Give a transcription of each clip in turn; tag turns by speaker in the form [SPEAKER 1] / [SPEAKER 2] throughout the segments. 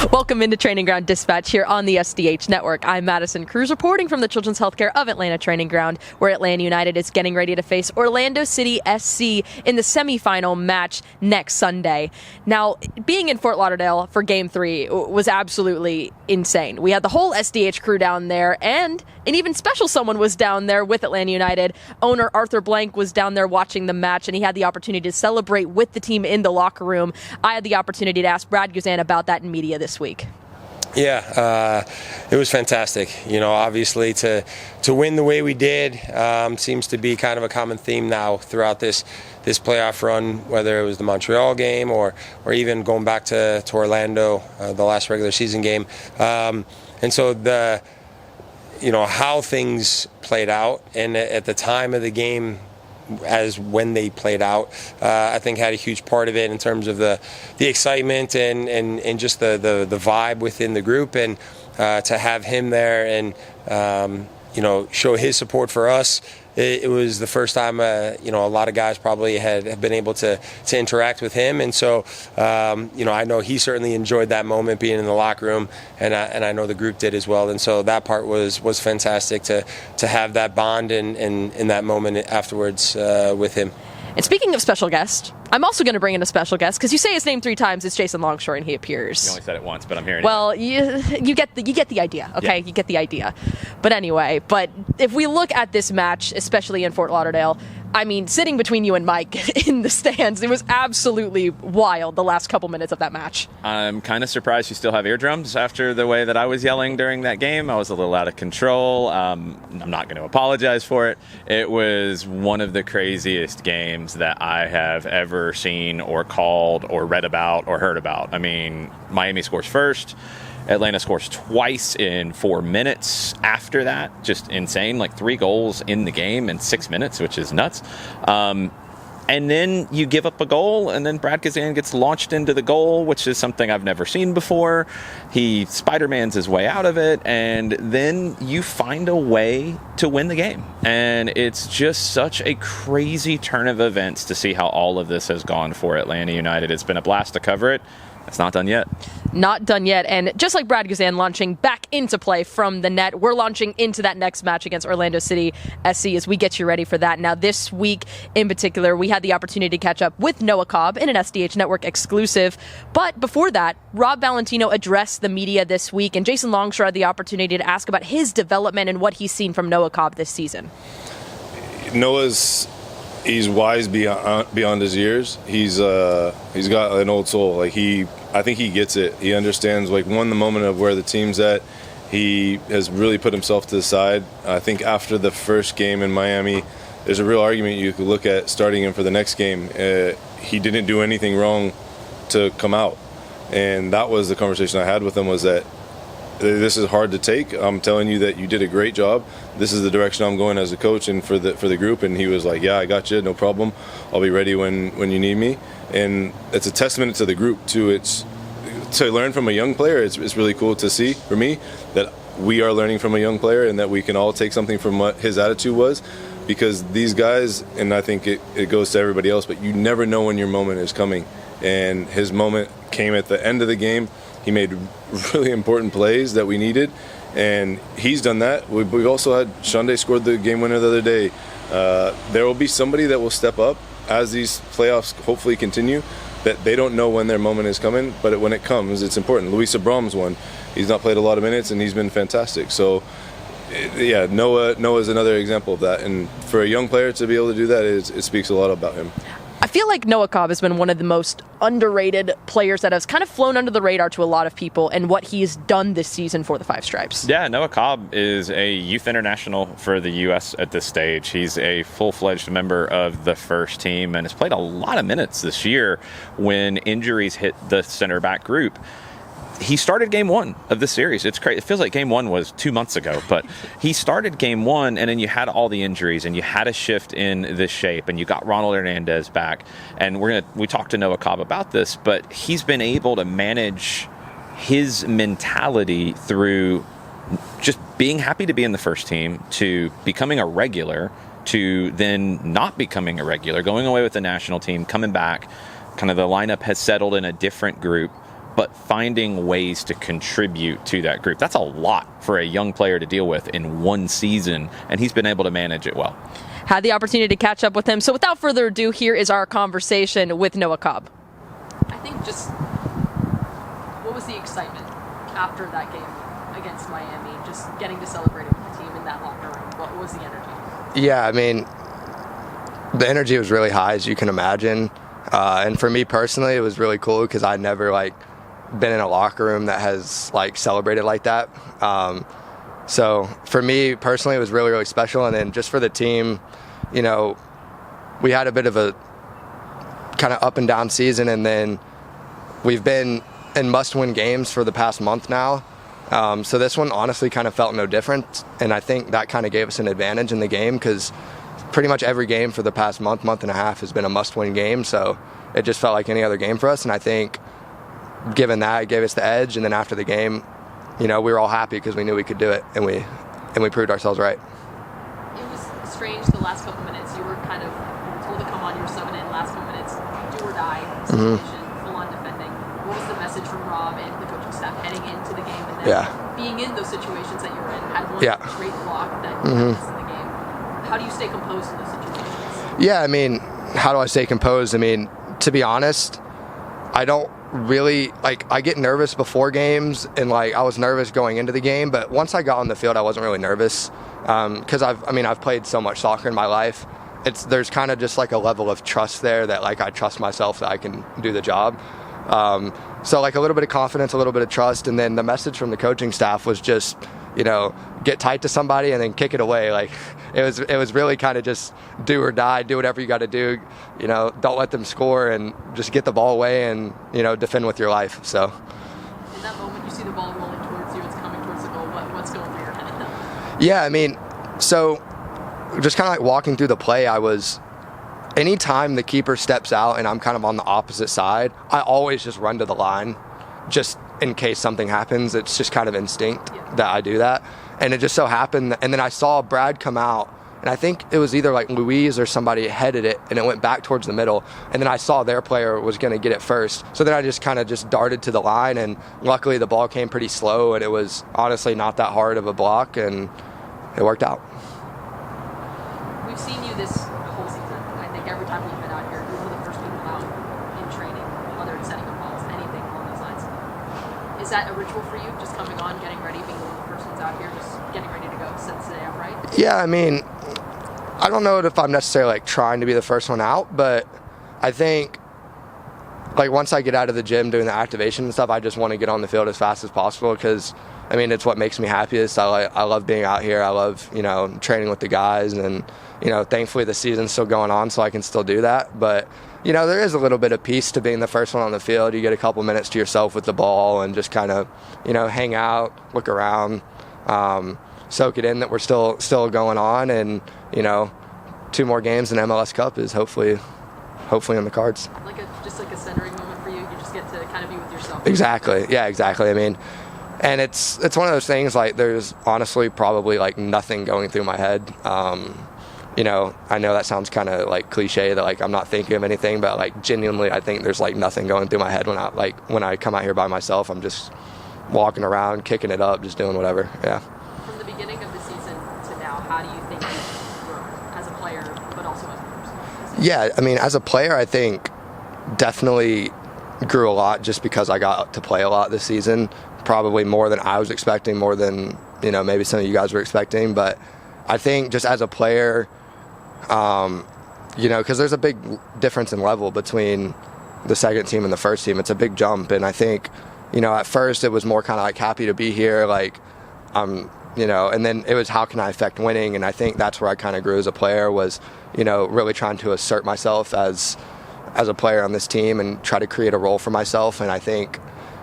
[SPEAKER 1] Welcome into Training Ground Dispatch here on the SDH Network. I'm Madison Crews reporting from the Children's Healthcare of Atlanta Training Ground, where Atlanta United is getting ready to face Orlando City SC in the semifinal match next Sunday. Now, being in Fort Lauderdale for Game 3 was absolutely insane. We had the whole SDH crew down there, and an even special someone was down there with Atlanta United. Owner Arthur Blank was down there watching the match, and he had the opportunity to celebrate with the team in the locker room. I had the opportunity to ask Brad Guzan about that in media this week.
[SPEAKER 2] Yeah, it was fantastic. Obviously to win the way we did seems to be kind of a common theme now throughout this playoff run, whether it was the Montreal game or even going back to Orlando, the last regular season game. And so how things played out, and at the time of the game, as when they played out, I think had a huge part of it in terms of the excitement and just the vibe within the group, and to have him there and show his support for us. It was the first time a lot of guys probably had been able to interact with him, and so I know he certainly enjoyed that moment being in the locker room, and I know the group did as well, and so that part was fantastic to have that bond and that moment afterwards with him.
[SPEAKER 1] And speaking of special guest, I'm also going to bring in a special guest, because you say his name 3 times. It's Jason Longshore, and he appears.
[SPEAKER 3] You only said it once, but I'm hearing
[SPEAKER 1] well, it. You get the idea, okay? Yeah. You get the idea. But anyway, if we look at this match, especially in Fort Lauderdale, I mean, sitting between you and Mike in the stands, it was absolutely wild the last couple minutes of that match.
[SPEAKER 3] I'm kind of surprised you still have eardrums after the way that I was yelling during that game. I was a little out of control. I'm not going to apologize for it. It was one of the craziest games that I have ever seen or called or read about or heard about. I mean, Miami scores first. Atlanta scores twice in 4 minutes after that. Just insane. Like 3 goals in the game in 6 minutes, which is nuts. And then you give up a goal, and then Brad Guzan gets launched into the goal, which is something I've never seen before. He Spider-Mans his way out of it, and then you find a way to win the game. And it's just such a crazy turn of events to see how all of this has gone for Atlanta United. It's been a blast to cover it. It's not done yet.
[SPEAKER 1] Not done yet. And just like Brad Guzan launching back into play from the net, we're launching into that next match against Orlando City SC as we get you ready for that. Now, this week in particular, we had the opportunity to catch up with Noah Cobb in an SDH Network exclusive. But before that, Rob Valentino addressed the media this week, and Jason Longshore had the opportunity to ask about his development and what he's seen from Noah Cobb this season.
[SPEAKER 4] He's wise beyond his years. He's got an old soul. I think he gets it. He understands the moment of where the team's at. He has really put himself to the side. I think after the first game in Miami, there's a real argument you could look at starting him for the next game. He didn't do anything wrong to come out, and that was the conversation I had with him. Was that this is hard to take. I'm telling you that you did a great job. This is the direction I'm going as a coach and for the group. And he was like, yeah, I got you. No problem. I'll be ready when you need me. And it's a testament to the group, too. It's to learn from a young player. It's really cool to see, for me, that we are learning from a young player and that we can all take something from what his attitude was. Because these guys, and I think it goes to everybody else, but you never know when your moment is coming. And his moment came at the end of the game. He made really important plays that we needed, and he's done that. We've also had Shande scored the game winner the other day. There will be somebody that will step up as these playoffs hopefully continue, that they don't know when their moment is coming, but when it comes, it's important. Luis Abrahams won. He's not played a lot of minutes, and he's been fantastic. So, yeah, Noah's another example of that. And for a young player to be able to do that, it speaks a lot about him.
[SPEAKER 1] I feel like Noah Cobb has been one of the most underrated players that has kind of flown under the radar to a lot of people, and what he's done this season for the Five Stripes.
[SPEAKER 3] Yeah, Noah Cobb is a youth international for the U.S. at this stage. He's a full-fledged member of the first team and has played a lot of minutes this year when injuries hit the center back group. He started game 1 of this series. It's crazy. It feels like game 1 was 2 months ago, but he started game 1, and then you had all the injuries, and you had a shift in the shape, and you got Ronald Hernandez back. And we talked to Noah Cobb about this, but he's been able to manage his mentality through just being happy to be in the first team, to becoming a regular, to then not becoming a regular, going away with the national team, coming back. Kind of the lineup has settled in a different group. but finding ways to contribute to that group. That's a lot for a young player to deal with in one season, and he's been able to manage it well.
[SPEAKER 1] Had the opportunity to catch up with him. So without further ado, here is our conversation with Noah Cobb. I think just what was the excitement after that game against Miami, just getting to celebrate with the team in that locker room? What was the energy?
[SPEAKER 5] Yeah, I mean, the energy was really high, as you can imagine. And for me personally, it was really cool because I'd never been in a locker room that has celebrated like that. So for me personally, it was really, really special. And then just for the team, we had a bit of a kind of up and down season, and then we've been in must-win games for the past month now. So this one honestly kind of felt no different, and I think that kind of gave us an advantage in the game because pretty much every game for the past month and a half has been a must-win game. So it just felt like any other game for us, and I think given that, it gave us the edge. And then after the game, we were all happy because we knew we could do it, and we proved ourselves right.
[SPEAKER 1] It was strange the last couple minutes. You were kind of told to come on. You were subbing in last couple minutes, do or die situation, full-on defending. What was the message from Rob and the coaching staff heading into the game, and then being in those situations that you were in? Had one great block that you missed in the game. How do you stay composed in those situations?
[SPEAKER 5] Yeah, I mean, how do I stay composed? I mean, to be honest, I don't really I get nervous before games, and I was nervous going into the game, but once I got on the field I wasn't really nervous because I've played so much soccer in my life. There's kind of just a level of trust there that I trust myself that I can do the job. So a little bit of confidence, a little bit of trust, and then the message from the coaching staff was just get tight to somebody and then kick it away. It was really kind of just do or die, do whatever you got to do. Don't let them score, and just get the ball away and defend with your life. So
[SPEAKER 1] in that moment, you see the ball rolling towards you, it's coming towards the goal. What's going through your head at that moment?
[SPEAKER 5] Yeah, I mean, so just kind of walking through the play, anytime the keeper steps out and I'm kind of on the opposite side, I always just run to the line, just in case something happens. It's just kind of instinct that I do that. And it just so happened, and then I saw Brad come out, and I think it was either Louise or somebody headed it, and it went back towards the middle, and then I saw their player was going to get it first. So then I just kind of darted to the line, and luckily the ball came pretty slow, and it was honestly not that hard of a block, and it worked out.
[SPEAKER 1] We've seen you this whole season. I think every time we've been out here, you're one of the first people out in training, whether it's setting up balls, anything along those lines. Is that a ritual for you, just coming on, getting ready, being one of the first ones out here, just getting ready to go, set the day up right?
[SPEAKER 5] Yeah, I mean, I don't know if I'm necessarily trying to be the first one out, but I think once I get out of the gym doing the activation and stuff, I just want to get on the field as fast as possible because it's what makes me happiest. I love being out here. I love training with the guys, and thankfully the season's still going on, so I can still do that. But there is a little bit of peace to being the first one on the field. You get a couple minutes to yourself with the ball and just kind of hang out, look around, soak it in that we're still going on, and 2 more games in MLS Cup is hopefully on the cards.
[SPEAKER 1] Just a centering moment for you. You just get to kind of be with yourself.
[SPEAKER 5] Exactly. Yeah, exactly. I mean, and it's one of those things there's honestly probably nothing going through my head. I know that sounds kind of cliche that I'm not thinking of anything, but genuinely I think there's nothing going through my head when I come out here by myself. I'm just walking around, kicking it up, just doing whatever. Yeah.
[SPEAKER 1] From the beginning of the season to now, how do you think you've grown as a player, but also as a person?
[SPEAKER 5] Yeah, I mean, as a player, I think definitely grew a lot just because I got to play a lot this season, probably more than I was expecting, more than maybe some of you guys were expecting. But I think just as a player, because there's a big difference in level between the second team and the first team. It's a big jump, and I think at first it was more kind of happy to be here, and then it was how can I affect winning, and I think that's where I kind of grew as a player was really trying to assert myself as a player on this team and try to create a role for myself. And I think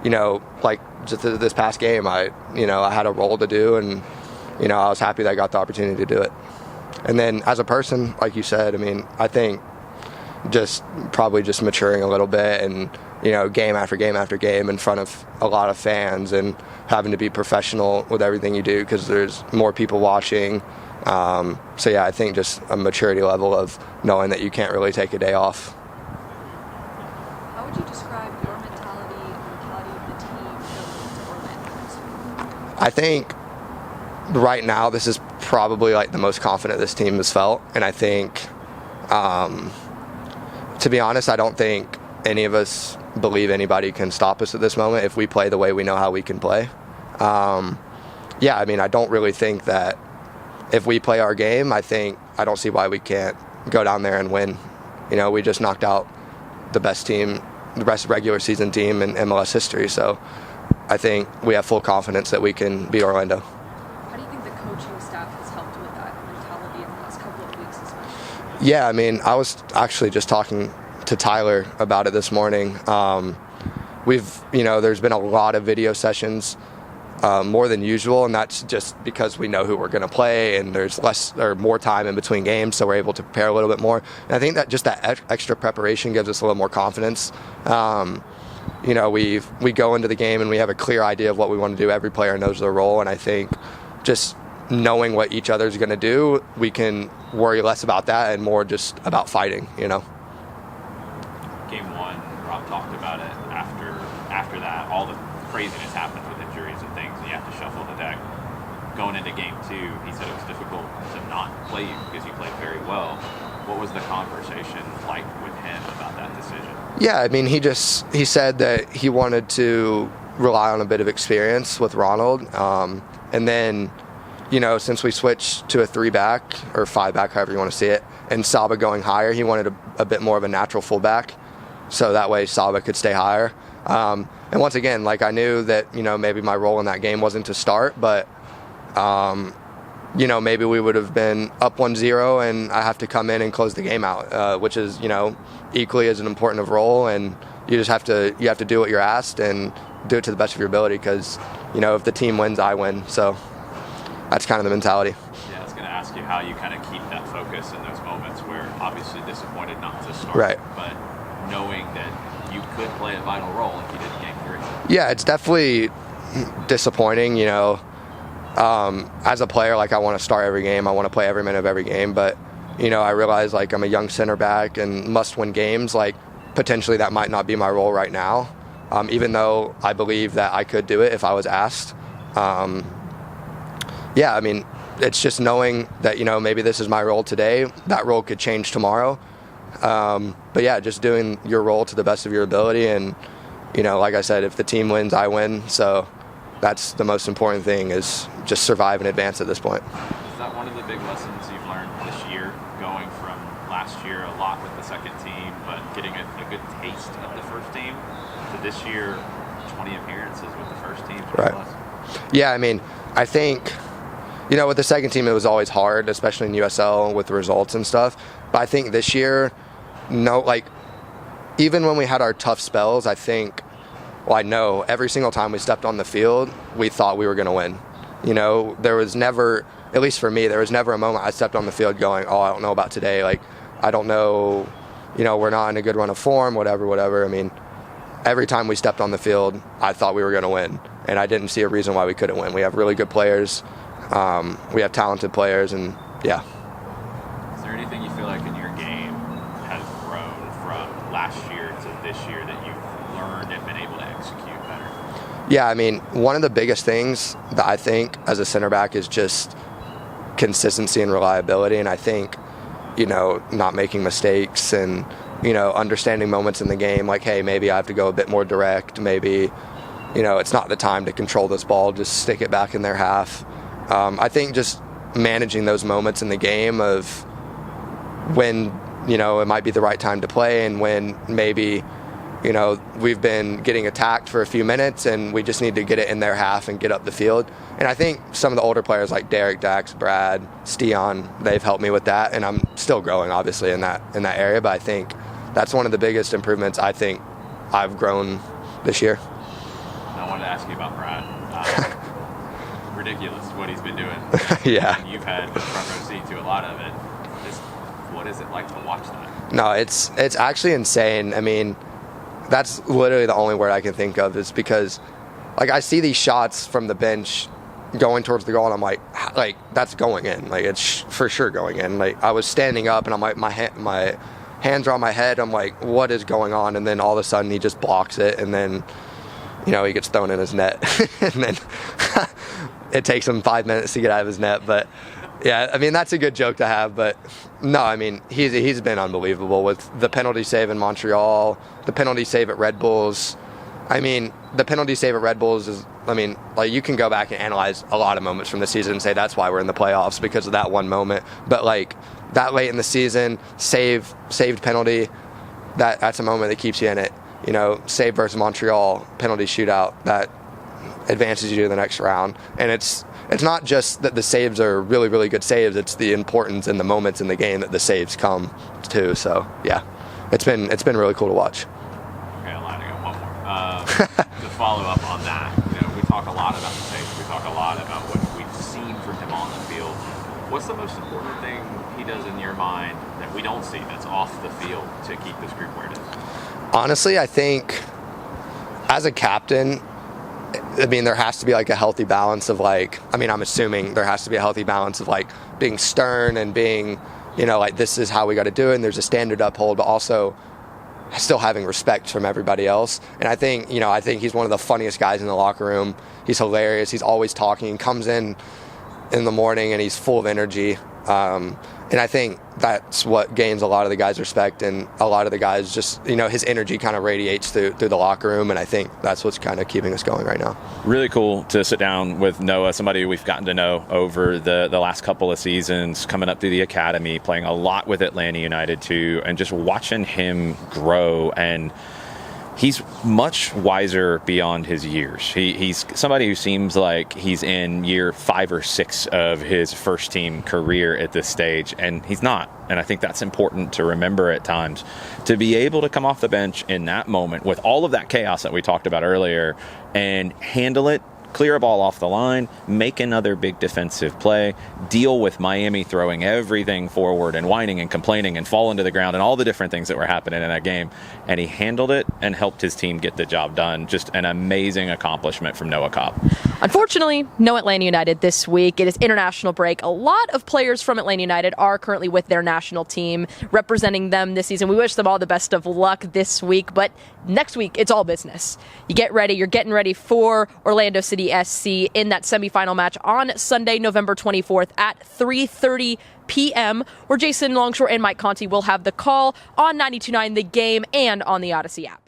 [SPEAKER 5] just this past game I had a role to do, and I was happy that I got the opportunity to do it. And then as a person, like you said, I mean, I think just probably just maturing a little bit, and game after game after game in front of a lot of fans, and having to be professional with everything you do because there's more people watching. So yeah, I think just a maturity level of knowing that you can't really take a day off.
[SPEAKER 6] How would you describe your mentality
[SPEAKER 5] I think right now this is probably like the most confident this team has felt, and I think, to be honest, I don't think any of us believe anybody can stop us at this moment if we play the way we know how we can play. Yeah, I mean, I don't really think that if we play our game, I don't see why we can't go down there and win. You know, we just knocked out the best regular season team in MLS history, so I think we have full confidence that we can beat Orlando.
[SPEAKER 1] How do you think the coaching staff has helped with that mentality in the last couple of weeks especially?
[SPEAKER 5] Yeah, I mean, I was actually just talking to Tyler about it this morning. There's been a lot of video sessions, more than usual, and that's just because we know who we're going to play, and there's more time in between games, so we're able to prepare a little bit more. And I think that just that extra preparation gives us a little more confidence. We go into the game and we have a clear idea of what we want to do. Every player knows their role, and I think just knowing what each other's going to do, we can worry less about that and more just about fighting, you know.
[SPEAKER 3] Game one, Rob talked about it. After that, all the craziness happened with injuries and things, and you have to shuffle the deck. Going into game two, he said it was difficult to not play you because you played very well. What was the conversation like with him about that decision?
[SPEAKER 5] Yeah, I mean, he said that he wanted to rely on a bit of experience with Ronald, and then, since we switched to a 3-back or 5-back, however you want to see it, and Saba going higher, he wanted a bit more of a natural fullback, so that way Saba could stay higher. And once again, I knew that, maybe my role in that game wasn't to start, but, maybe we would have been up 1-0 and I have to come in and close the game out, which is, equally as an important of role. And you just have to do what you're asked and do it to the best of your ability because, if the team wins, I win. So that's kind of the mentality.
[SPEAKER 3] Yeah, I was going to ask you how you kind of keep that focus in those moments where obviously disappointed not to start,
[SPEAKER 5] right,
[SPEAKER 3] but knowing that you could play a vital role like you did in game 3.
[SPEAKER 5] Yeah, it's definitely disappointing, as a player, I want to start every game. I want to play every minute of every game. But, I realize, I'm a young center back and must win games. Potentially that might not be my role right now, even though I believe that I could do it if I was asked. Yeah, I mean, it's just knowing that, maybe this is my role today. That role could change tomorrow. But, yeah, just doing your role to the best of your ability. And, like I said, if the team wins, I win. So that's the most important thing is just survive and advance at this point.
[SPEAKER 3] Is that one of the big lessons you've learned this year, going from last year a lot with the second team, but getting a good taste of the first team, to this year 20 appearances with the first team?
[SPEAKER 5] Right. Yeah, I mean, I think, with the second team it was always hard, especially in USL with the results and stuff. But I think this year, even when we had our tough spells, I know every single time we stepped on the field, we thought we were going to win. There was never, at least for me, there was never a moment I stepped on the field going, oh, I don't know about today. I don't know, we're not in a good run of form, whatever. I mean, every time we stepped on the field, I thought we were going to win. And I didn't see a reason why we couldn't win. We have really good players. We have talented players, and yeah.
[SPEAKER 3] Is there anything you feel like in your game has grown from last year to this year that you've learned and been able to execute better?
[SPEAKER 5] Yeah, I mean, one of the biggest things that I think as a center back is just consistency and reliability. And I think, not making mistakes and, understanding moments in the game, hey, maybe I have to go a bit more direct. Maybe, it's not the time to control this ball, just stick it back in their half. I think just managing those moments in the game of when, it might be the right time to play and when maybe, we've been getting attacked for a few minutes and we just need to get it in their half and get up the field. And I think some of the older players like Derek, Dax, Brad, Steon, they've helped me with that. And I'm still growing, obviously, in that area. But I think that's one of the biggest improvements I think I've grown this year.
[SPEAKER 3] I wanted to ask you about Brad. Ridiculous what he's been doing.
[SPEAKER 5] Yeah.
[SPEAKER 3] And you've had front row seat to a lot of it. What is it like to watch that?
[SPEAKER 5] No, it's actually insane. I mean, that's literally the only word I can think of is because, I see these shots from the bench going towards the goal, and I'm like, that's going in. It's for sure going in. I was standing up, and I'm like, my hands are on my head. I'm like, what is going on? And then all of a sudden, he just blocks it, and then, he gets thrown in his net, and then it takes him 5 minutes to get out of his net. But yeah, I mean, that's a good joke to have. But no, I mean, he's been unbelievable with the penalty save in Montreal, the penalty save at Red Bulls. I mean, the penalty save at Red Bulls is, I mean, like, you can go back and analyze a lot of moments from the season and say that's why we're in the playoffs, because of that one moment. But like that late in the season, saved penalty, that's a moment that keeps you in it. Save versus Montreal, penalty shootout, that advances you to the next round. And it's not just that the saves are really, really good saves, it's the importance and the moments in the game that the saves come to. So yeah, it's been really cool to watch.
[SPEAKER 3] Okay, I lied, I got one more. To follow up on that, we talk a lot about the saves, we talk a lot about what we've seen from him on the field. What's the most important thing he does in your mind that we don't see, that's off the field, to keep this group where it is?
[SPEAKER 5] Honestly, I think as a captain, I mean, there has to be like a healthy balance of I'm assuming there has to be a healthy balance of being stern and being, this is how we got to do it, and there's a standard to uphold, but also still having respect from everybody else. And I think he's one of the funniest guys in the locker room. He's hilarious. He's always talking. Comes in the morning and he's full of energy. And I think that's what gains a lot of the guys respect, and a lot of the guys just, his energy kind of radiates through the locker room, and I think that's what's kind of keeping us going right now.
[SPEAKER 3] Really cool to sit down with Noah, somebody we've gotten to know over the last couple of seasons, coming up through the academy, playing a lot with Atlanta United too, and just watching him grow. And he's much wiser beyond his years. He's somebody who seems like he's in year 5 or 6 of his first team career at this stage, and he's not. And I think that's important to remember at times, to be able to come off the bench in that moment with all of that chaos that we talked about earlier and handle it, clear a ball off the line, make another big defensive play, deal with Miami throwing everything forward and whining and complaining and falling to the ground and all the different things that were happening in that game. And he handled it and helped his team get the job done. Just an amazing accomplishment from Noah Cobb.
[SPEAKER 1] Unfortunately, no Atlanta United this week. It is international break. A lot of players from Atlanta United are currently with their national team, representing them this season. We wish them all the best of luck this week, but next week, it's all business. You get ready. You're getting ready for Orlando City SC in that semifinal match on Sunday, November 24th at 3:30 p.m., where Jason Longshore and Mike Conti will have the call on 92.9 The Game and on the Odyssey app.